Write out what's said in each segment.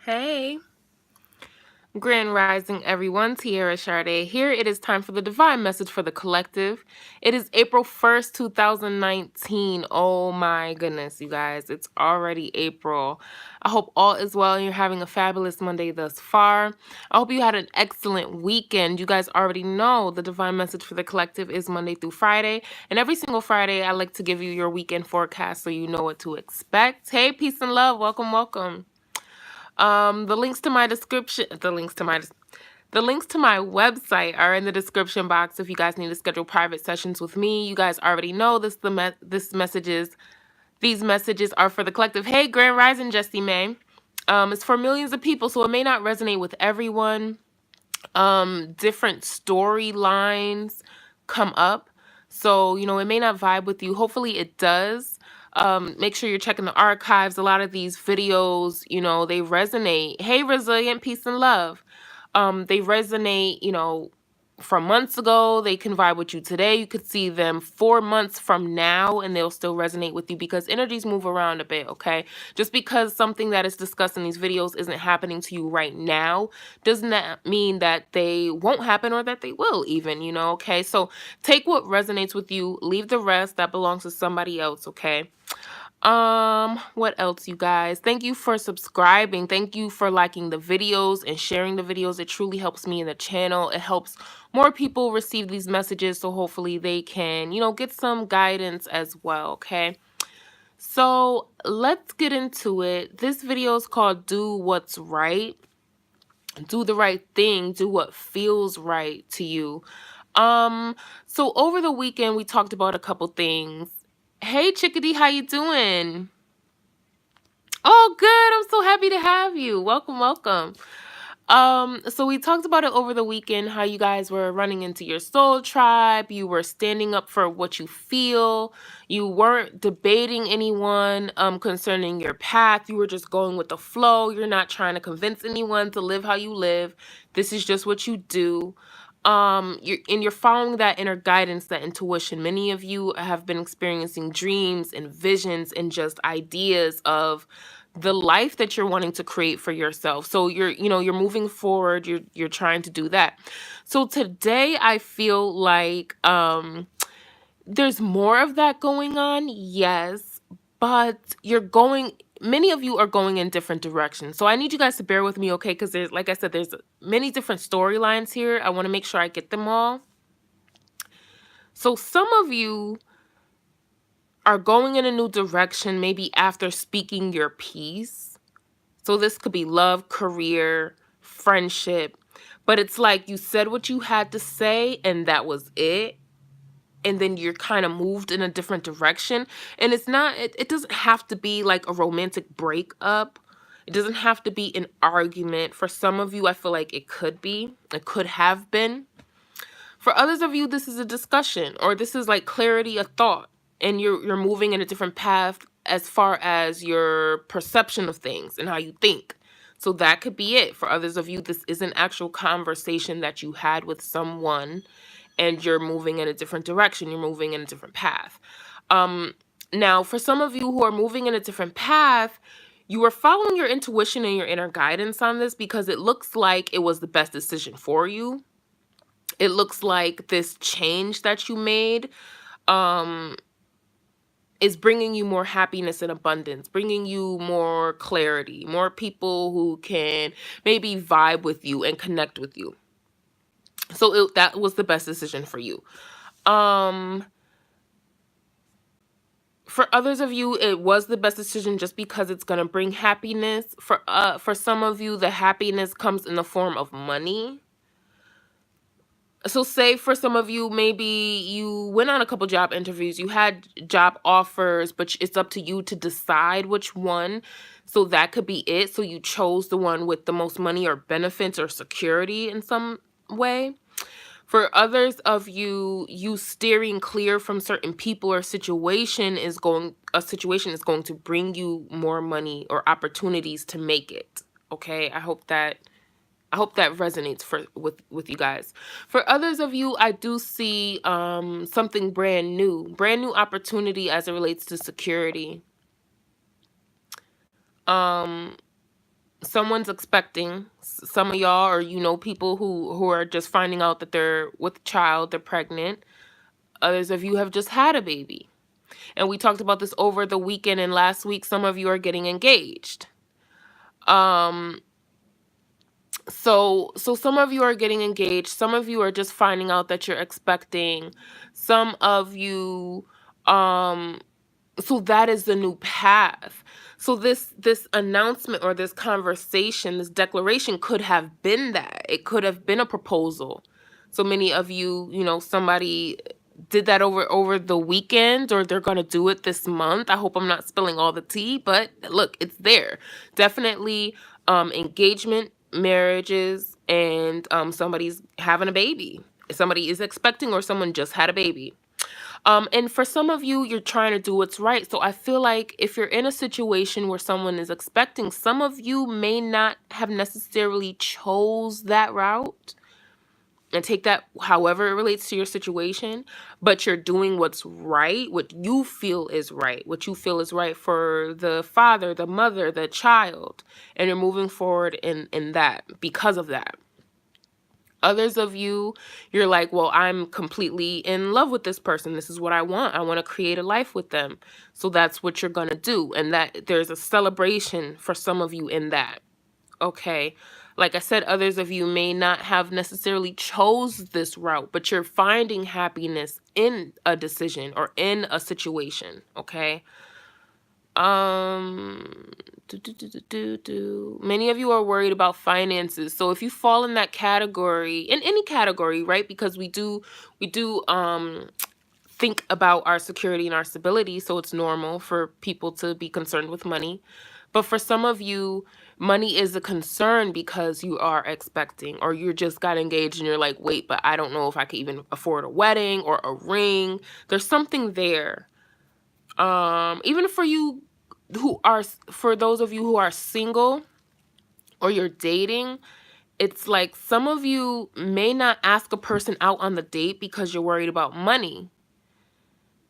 Hey, Grand Rising, everyone. TiaraSharde here. It is time for the Divine Message for the Collective. It is April 1st, 2019. Oh my goodness, you guys. It's already April. I hope all is well and you're having a fabulous Monday thus far. I hope you had an excellent weekend. You guys already know the Divine Message for the Collective is Monday through Friday. And every single Friday, I like to give you your weekend forecast so you know what to expect. Hey, peace and love. Welcome, welcome. The links to my description, the links to my website are in the description box if you guys need to schedule private sessions with me. You guys already know these messages are for the collective. Hey, Grand Rising, Jesse May. It's for millions of people, so it may not resonate with everyone. Different storylines come up, so it may not vibe with you. Hopefully it does. Make sure you're checking the archives. A lot of these videos, they resonate. Hey, resilient, peace and love. They resonate, from months ago. They can vibe with you today. You could see them 4 months from now and they'll still resonate with you because energies move around a bit, okay? Just because something that is discussed in these videos isn't happening to you right now doesn't that mean that they won't happen or that they will even, okay? So take what resonates with you, leave the rest that belongs to somebody else, okay? What else, you guys? Thank you for subscribing. Thank you for liking the videos and sharing the videos. It truly helps me in the channel. It helps more people receive these messages, so hopefully they can, get some guidance as well, okay? So let's get into it. This video is called Do What's Right. Do the right thing. Do what feels right to you. So over the weekend, we talked about a couple things. Hey, Chickadee, how you doing? Oh, good. I'm so happy to have you. Welcome, welcome. So we talked about it over the weekend, how you guys were running into your soul tribe. You were standing up for what you feel. You weren't debating anyone concerning your path. You were just going with the flow. You're not trying to convince anyone to live how you live. This is just what you do. You're following that inner guidance, that intuition. Many of you have been experiencing dreams and visions and just ideas of the life that you're wanting to create for yourself. So you're moving forward. You're trying to do that. So today I feel like there's more of that going on. Yes, but many of you are going in different directions. So I need you guys to bear with me, okay? Because like I said, there's many different storylines here. I want to make sure I get them all. So some of you are going in a new direction, maybe after speaking your piece. So this could be love, career, friendship, but it's like you said what you had to say and that was it. And then you're kind of moved in a different direction. And it doesn't have to be like a romantic breakup. It doesn't have to be an argument. For some of you, I feel like it could have been. For others of you, this is a discussion, or this is like clarity of thought, and you're moving in a different path as far as your perception of things and how you think. So that could be it. For others of you, this is an actual conversation that you had with someone and you're moving in a different direction. You're moving in a different path. Now, for some of you who are moving in a different path, you are following your intuition and your inner guidance on this because it looks like it was the best decision for you. It looks like this change that you made is bringing you more happiness and abundance, bringing you more clarity, more people who can maybe vibe with you and connect with you. So that was the best decision for you. For others of you, it was the best decision just because it's going to bring happiness. For some of you, the happiness comes in the form of money. So say for some of you, maybe you went on a couple job interviews, you had job offers, but it's up to you to decide which one. So that could be it. So you chose the one with the most money or benefits or security in some way. For others of you, you steering clear from certain people or situation is going to bring you more money or opportunities to make it. Okay, I hope that resonates with you guys. For others of you, I do see something brand new opportunity as it relates to security. someone's expecting. Some of y'all, or you know, people who are just finding out that they're with a child, they're pregnant. Others of you have just had a baby. And we talked about this over the weekend and last week. Some of you are getting engaged. Um, so some of you are getting engaged. Some of you are just finding out that you're expecting. Some of you, um, so that is the new path. So this announcement or this conversation, this declaration could have been that. It could have been a proposal. So many of you, you know, somebody did that over the weekend, or they're going to do it this month. I hope I'm not spilling all the tea, but look, it's there. Definitely engagement, marriages, and somebody's having a baby. Somebody is expecting, or someone just had a baby. And for some of you, you're trying to do what's right. So I feel like if you're in a situation where someone is expecting, some of you may not have necessarily chose that route and take that however it relates to your situation, but you're doing what's right, what you feel is right, what you feel is right for the father, the mother, the child, and you're moving forward in that because of that. Others of you, you're like, well, I'm completely in love with this person. This is what I want. I want to create a life with them. So that's what you're going to do. And that there's a celebration for some of you in that. Okay. Like I said, others of you may not have necessarily chose this route, but you're finding happiness in a decision or in a situation. Okay. Many of you are worried about finances. So if you fall in that category, in any category, right? Because we do think about our security and our stability, so it's normal for people to be concerned with money. But for some of you, money is a concern because you are expecting, or you just got engaged and you're like, wait, but I don't know if I could even afford a wedding or a ring. There's something there. Even for you for those of you who are single or you're dating, it's like some of you may not ask a person out on the date because you're worried about money.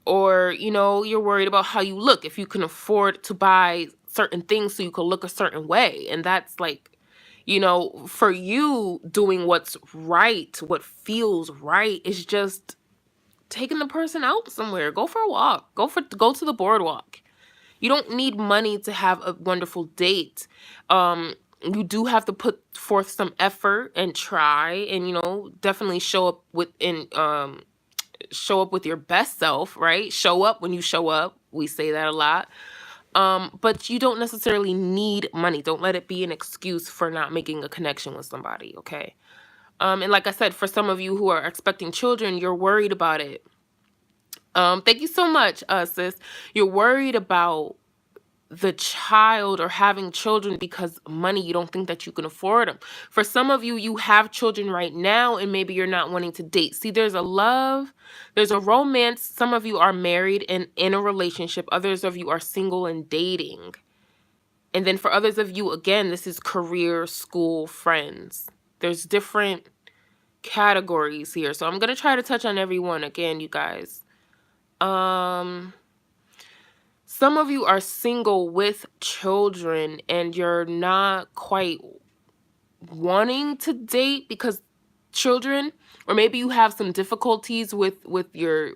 Or, you know, you're worried about how you look, if you can afford to buy certain things so you can look a certain way. And that's like, you know, for you, doing what's right, what feels right, is just taking the person out somewhere. Go for a walk. Go to the boardwalk. You don't need money to have a wonderful date. You do have to put forth some effort and try, and you know, definitely show up with your best self, right? Show up when you show up. We say that a lot. But you don't necessarily need money. Don't let it be an excuse for not making a connection with somebody, okay? And like I said, for some of you who are expecting children, you're worried about it. Thank you so much, sis. You're worried about the child or having children because money, you don't think that you can afford them. For some of you, you have children right now and maybe you're not wanting to date. See, there's a love, there's a romance. Some of you are married and in a relationship. Others of you are single and dating. And then for others of you, again, this is career, school, friends. There's different categories here. So I'm going to try to touch on every one again, you guys. Some of you are single with children and you're not quite wanting to date because children, or maybe you have some difficulties with your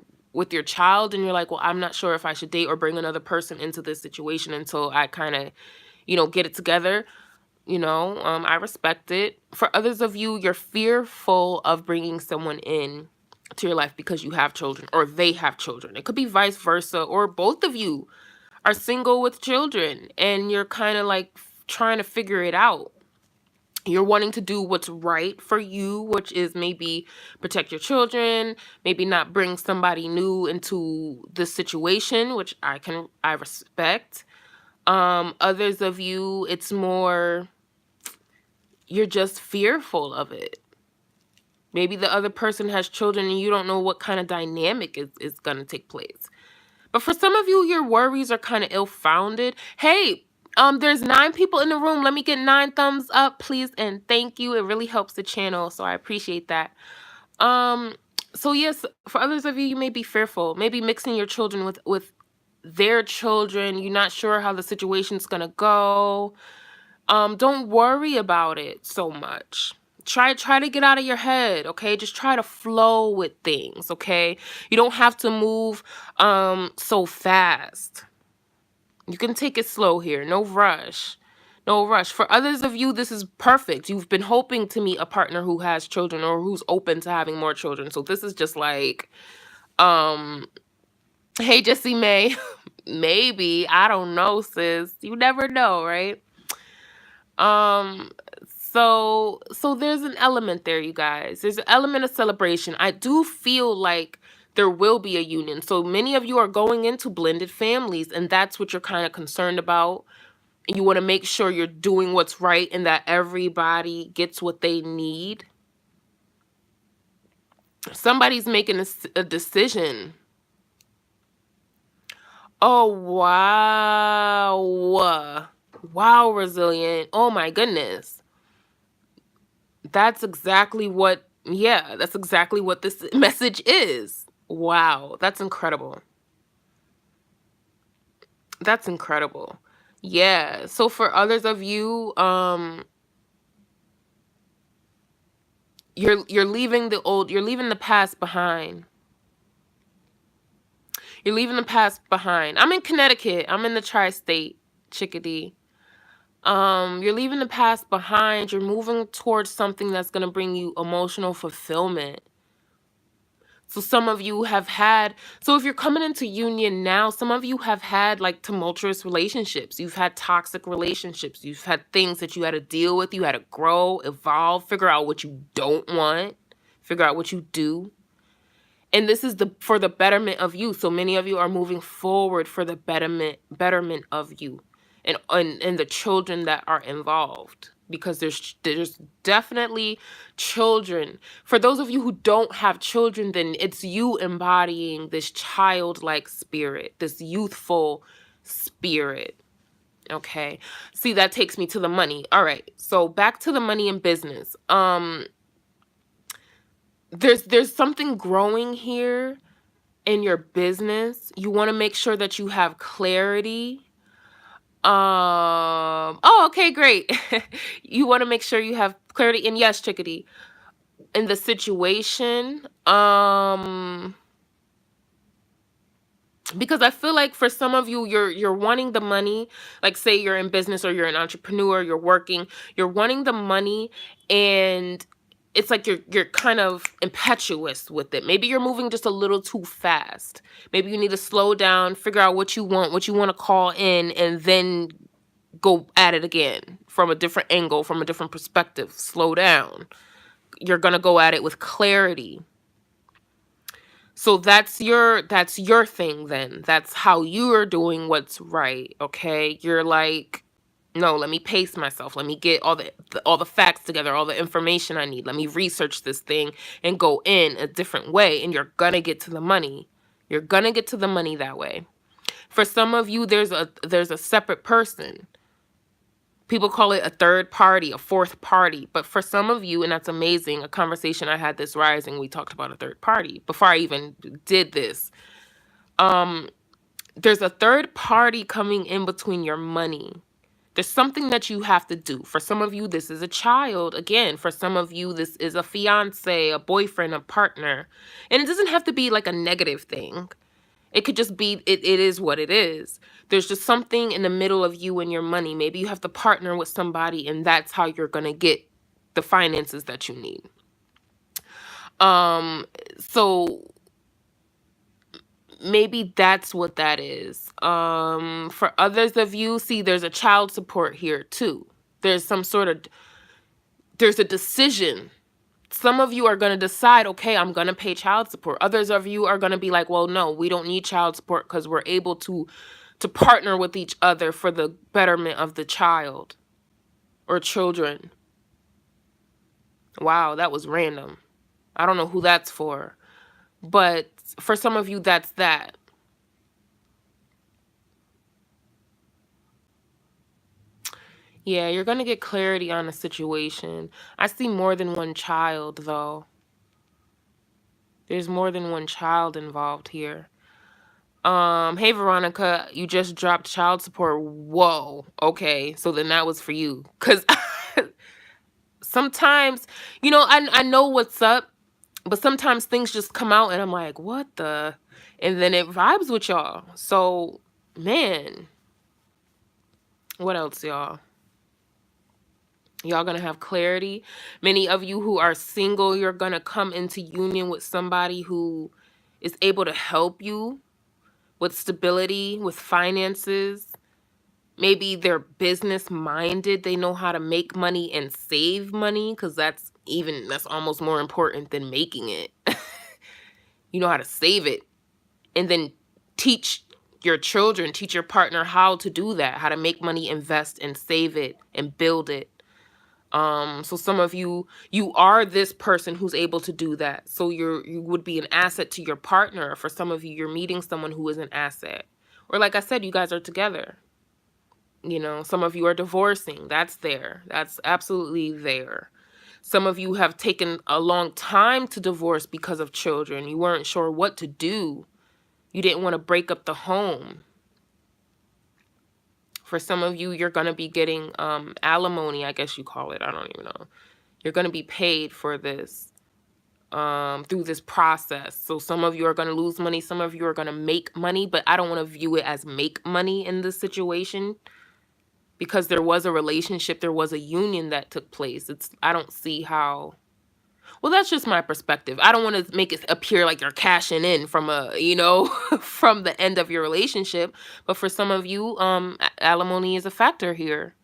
child and you're like, well, I'm not sure if I should date or bring another person into this situation until I kind of, you know, get it together. You know, I respect it. For others of you, you're fearful of bringing someone in to your life because you have children or they have children. It could be vice versa, or both of you are single with children and you're kind of like trying to figure it out. You're wanting to do what's right for you, which is maybe protect your children, maybe not bring somebody new into this situation, which I respect. Others of you, it's more, you're just fearful of it. Maybe the other person has children and you don't know what kind of dynamic is going to take place. But for some of you, your worries are kind of ill-founded. Hey, there's 9 people in the room. Let me get 9 thumbs up, please, and thank you. It really helps the channel, so I appreciate that. So yes, for others of you, you may be fearful. Maybe mixing your children with their children. You're not sure how the situation's gonna go. Don't worry about it so much. Try to get out of your head, okay? Just try to flow with things, okay? You don't have to move so fast. You can take it slow here. No rush. No rush. For others of you, this is perfect. You've been hoping to meet a partner who has children or who's open to having more children. So this is just like, hey, Jessie May, maybe. I don't know, sis. You never know, right? Um, so there's an element there, you guys. There's an element of celebration. I do feel like there will be a union. So many of you are going into blended families, and that's what you're kind of concerned about. And you want to make sure you're doing what's right and that everybody gets what they need. Somebody's making a decision. Oh, wow. Wow, resilient. Oh, my goodness. That's exactly what, yeah, that's exactly what this message is. Wow, that's incredible. That's incredible. Yeah. So for others of you, you're leaving you're leaving the past behind. You're leaving the past behind. I'm in Connecticut. I'm in the tri-state, chickadee. You're leaving the past behind. You're moving towards something that's going to bring you emotional fulfillment. So some of you have had, so if you're coming into union now, some of you have had like tumultuous relationships. You've had toxic relationships. You've had things that you had to deal with. You had to grow, evolve, figure out what you don't want, figure out what you do. And this is for the betterment of you. So many of you are moving forward for the betterment of you and the children that are involved, because there's definitely children. For those of you who don't have children, then it's you embodying this childlike spirit, this youthful spirit. Okay. See, that takes me to the money. All right. So back to the money and business. There's something growing here in your business. You want to make sure that you have clarity. Oh, okay, great. You want to make sure you have clarity. And yes, chickadee, in the situation, because I feel like for some of you, you're wanting the money. Like say you're in business or you're an entrepreneur, you're working, you're wanting the money, and it's like you're kind of impetuous with it. Maybe you're moving just a little too fast. Maybe you need to slow down, figure out what you want to call in, and then go at it again from a different angle, from a different perspective. Slow down. You're gonna go at it with clarity. So that's your thing then. That's how you're doing what's right, okay? You're like, no, let me pace myself. Let me get all the facts together, all the information I need. Let me research this thing and go in a different way, and you're gonna get to the money. You're gonna get to the money that way. For some of you, there's a separate person. People call it a third party, a fourth party. But for some of you, and that's amazing, a conversation I had this rising, we talked about a third party before I even did this. There's a third party coming in between your money. There's something that you have to do. For some of you, this is a child. Again, for some of you, this is a fiance, a boyfriend, a partner. And it doesn't have to be like a negative thing. It could just be, it is what it is. There's just something in the middle of you and your money. Maybe you have to partner with somebody, and that's how you're going to get the finances that you need. So maybe that's what that is. For others of you, see, there's a child support here too. There's a decision. Some of you are going to decide, okay, I'm going to pay child support. Others of you are going to be like, well, no, we don't need child support because we're able to partner with each other for the betterment of the child or children. Wow, that was random. I don't know who that's for. But for some of you, that's that. Yeah, you're going to get clarity on the situation. I see more than one child, though. There's more than one child involved here. Hey Veronica, you just dropped child support. Whoa. Okay. So then that was for you. Cause sometimes, I know what's up, but sometimes things just come out and I'm like, what the? And then it vibes with y'all. So, man, what else, y'all? Y'all gonna have clarity. Many of you who are single, you're gonna come into union with somebody who is able to help you with stability, with finances. Maybe they're business minded. They know how to make money and save money, because that's almost more important than making it. You know how to save it, and then teach your children, teach your partner how to do that, how to make money, invest and save it and build it. So some of you are this person who's able to do that. So you would be an asset to your partner. For some of you, you're meeting someone who is an asset. Or like I said, you guys are together. Some of you are divorcing. That's there. That's absolutely there. Some of you have taken a long time to divorce because of children. You weren't sure what to do. You didn't want to break up the home. For some of you, you're going to be getting alimony, I guess you call it. I don't even know. You're going to be paid for this through this process. So some of you are going to lose money. Some of you are going to make money, but I don't want to view it as make money in this situation, because there was a relationship, there was a union that took place. I don't see how. Well, that's just my perspective. I don't want to make it appear like you're cashing in from from the end of your relationship. But for some of you, alimony is a factor here,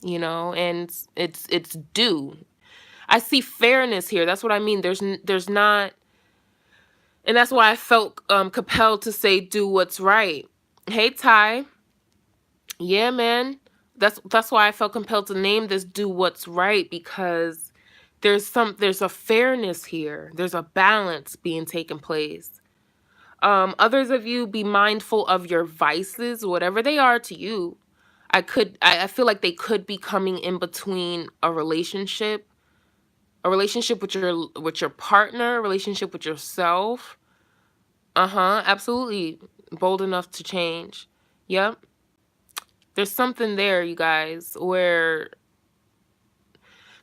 and it's due. I see fairness here. That's what I mean. There's not, and that's why I felt compelled to say do what's right. Hey, Ty. Yeah, man. That's why I felt compelled to name this do what's right, because there's a fairness here. There's a balance being taken place. Others of you, be mindful of your vices, whatever they are to you. I feel like they could be coming in between a relationship with your partner, a relationship with yourself. Absolutely. Bold enough to change. Yep. There's something there, you guys, where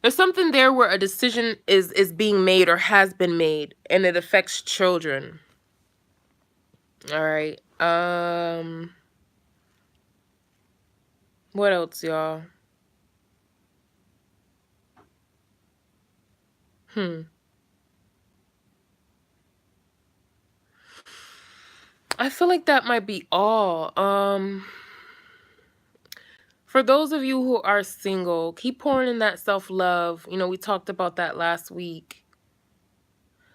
a decision is being made or has been made, and it affects children. All right. What else, y'all? I feel like that might be all. For those of you who are single, keep pouring in that self-love. We talked about that last week.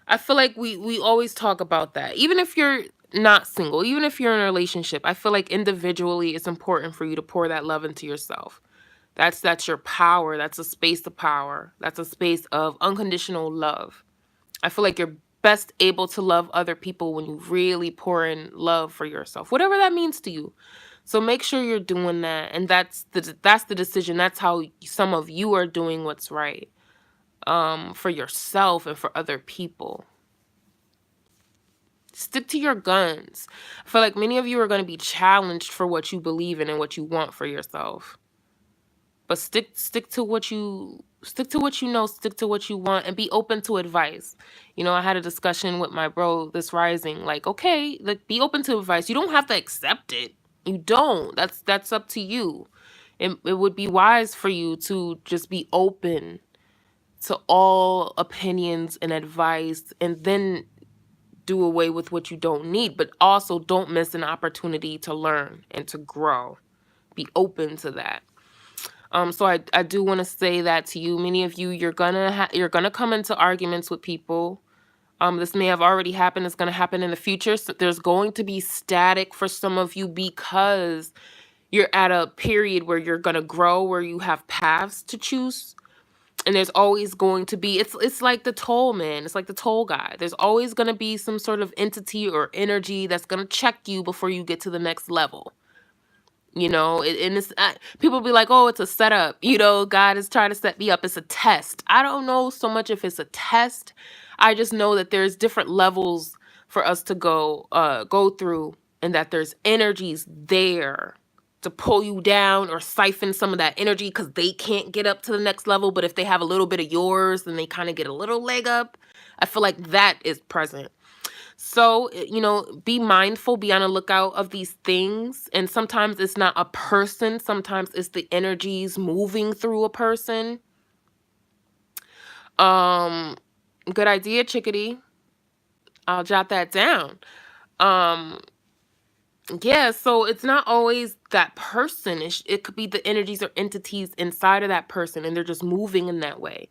I feel like we always talk about that. Even if you're not single, even if you're in a relationship, I feel like individually it's important for you to pour that love into yourself. That's your power. That's a space of power. That's a space of unconditional love. I feel like you're best able to love other people when you really pour in love for yourself, whatever that means to you. So make sure you're doing that, and that's the decision. That's how some of you are doing what's right, for yourself and for other people. Stick to your guns. I feel like many of you are going to be challenged for what you believe in and what you want for yourself. But stick to what you stick to what you know, stick to what you want, and be open to advice. I had a discussion with my bro this rising, like, okay, like, be open to advice. You don't have to accept it. You don't. That's up to you. It would be wise for you to just be open to all opinions and advice, and then do away with what you don't need, but also don't miss an opportunity to learn and to grow. Be open to that. So I do want to say that to you. Many of you, you're gonna come into arguments with people. This may have already happened. It's gonna happen in the future. So there's going to be static for some of you, because you're at a period where you're gonna grow, where you have paths to choose. And there's always going to be, it's like the toll man. It's like the toll guy. There's always going to be some sort of entity or energy that's going to check you before you get to the next level. And it's people be like, oh, it's a setup. God is trying to set me up. It's a test. I don't know so much if it's a test. I just know that there's different levels for us to go through, and that there's energies there to pull you down or siphon some of that energy because they can't get up to the next level. But if they have a little bit of yours, then they kind of get a little leg up. I feel like that is present. So, be mindful, be on the lookout of these things. And sometimes it's not a person, sometimes it's the energies moving through a person. Good idea, chickadee. I'll jot that down. Yeah, so it's not always that person. It could be the energies or entities inside of that person, and they're just moving in that way.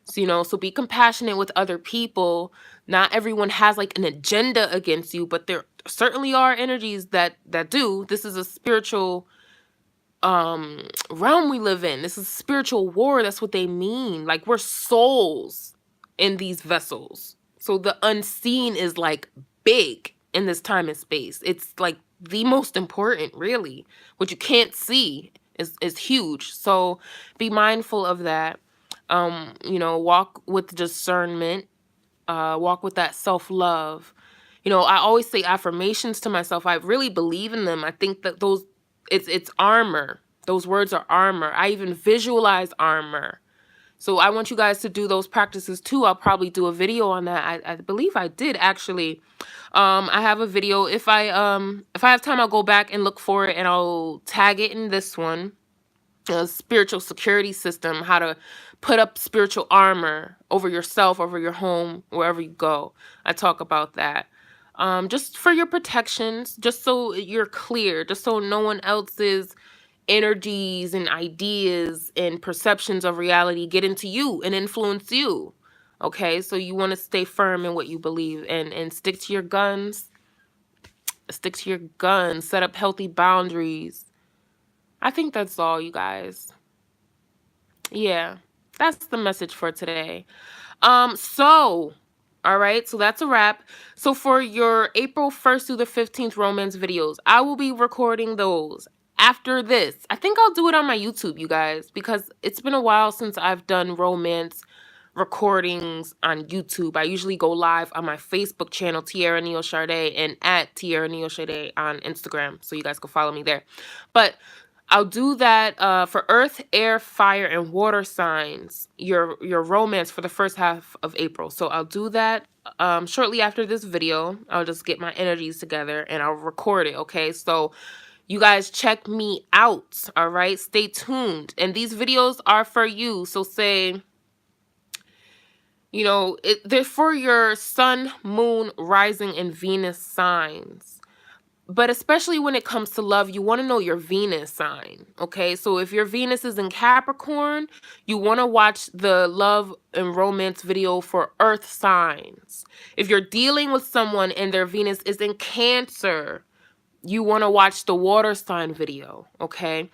So, so be compassionate with other people. Not everyone has like an agenda against you, but there certainly are energies that do. This is a spiritual realm we live in. This is spiritual war. That's what they mean. Like, we're souls in these vessels. So the unseen is like big in this time and space. It's like the most important, really. What you can't see is huge. So be mindful of that. Walk with discernment, walk with that self-love. I always say affirmations to myself. I really believe in them. I think that it's armor. Those words are armor. I even visualize armor. So I want you guys to do those practices too. I'll probably do a video on that. I believe I did actually. I have a video. If I have time, I'll go back and look for it and I'll tag it in this one. A spiritual security system, how to put up spiritual armor over yourself, over your home, wherever you go. I talk about that. Just for your protections, just so you're clear, just so no one else's energies and ideas and perceptions of reality get into you and influence you. Okay, so you want to stay firm in what you believe and stick to your guns. Stick to your guns. Set up healthy boundaries. I think that's all, you guys. Yeah, that's the message for today. All right, so that's a wrap. So for your April 1st through the 15th romance videos, I will be recording those after this. I think I'll do it on my YouTube, you guys, because it's been a while since I've done romance recordings on YouTube. I usually go live on my Facebook channel, TiaraSharde, and at TiaraSharde on Instagram, so you guys can follow me there. But I'll do that for earth, air, fire, and water signs, your romance for the first half of April. So I'll do that shortly after this video. I'll just get my energies together and I'll record it, okay? So you guys check me out, all right? Stay tuned. And these videos are for you. So say, they're for your sun, moon, rising, and Venus signs. But especially when it comes to love, you want to know your Venus sign, okay? So if your Venus is in Capricorn, you want to watch the love and romance video for earth signs. If you're dealing with someone and their Venus is in Cancer, you want to watch the water sign video, okay?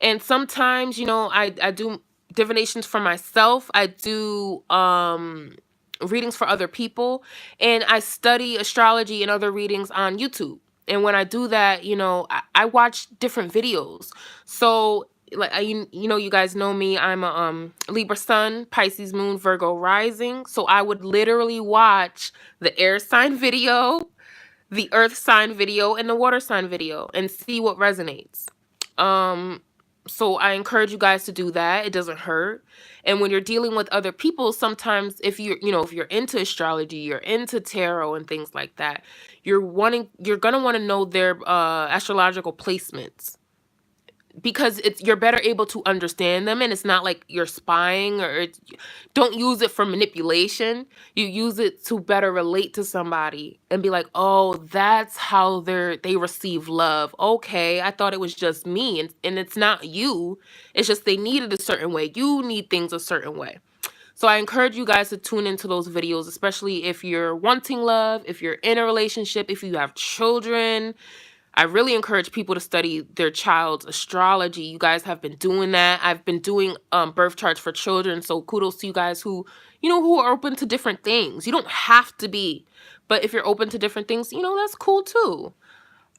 And sometimes, I do divinations for myself. I do readings for other people, and I study astrology and other readings on YouTube. And when I do that, I watch different videos. So, like, you guys know me. I'm a Libra sun, Pisces moon, Virgo rising. So I would literally watch the air sign video, the earth sign video, and the water sign video and see what resonates. So I encourage you guys to do that. It doesn't hurt. And when you're dealing with other people, sometimes if you're into astrology, you're into tarot and things like that, you're going to want to know their astrological placements, because you're better able to understand them, and it's not like you're spying, or don't use it for manipulation. You use it to better relate to somebody and be like, oh, that's how they receive love. Okay, I thought it was just me, and it's not you. It's just they need it a certain way. You need things a certain way. So I encourage you guys to tune into those videos, especially if you're wanting love, if you're in a relationship, if you have children. I really encourage people to study their child's astrology. You guys have been doing that. I've been doing birth charts for children. So kudos to you guys who are open to different things. You don't have to be, but if you're open to different things, that's cool too.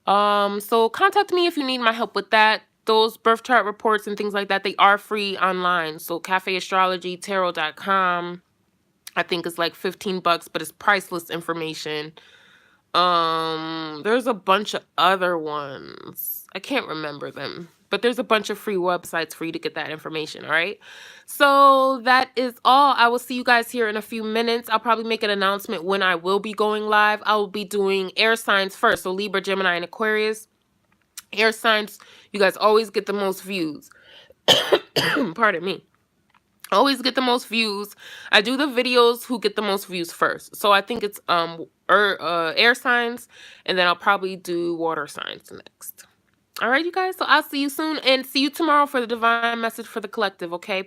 So contact me if you need my help with that. Those birth chart reports and things like that, they are free online. So cafeastrologytarot.com. I think it's like $15, but it's priceless information. There's a bunch of other ones. I can't remember them, but there's a bunch of free websites for you to get that information, all right? So that is all. I will see you guys here in a few minutes. I'll probably make an announcement when I will be going live. I will be doing air signs first. So Libra, Gemini, and Aquarius. Air signs, you guys always get the most views. Pardon me. Always get the most views. I do the videos who get the most views first. So I think it's air signs, and then I'll probably do water signs next. All right, you guys. So I'll see you soon, and see you tomorrow for the divine message for the collective, okay?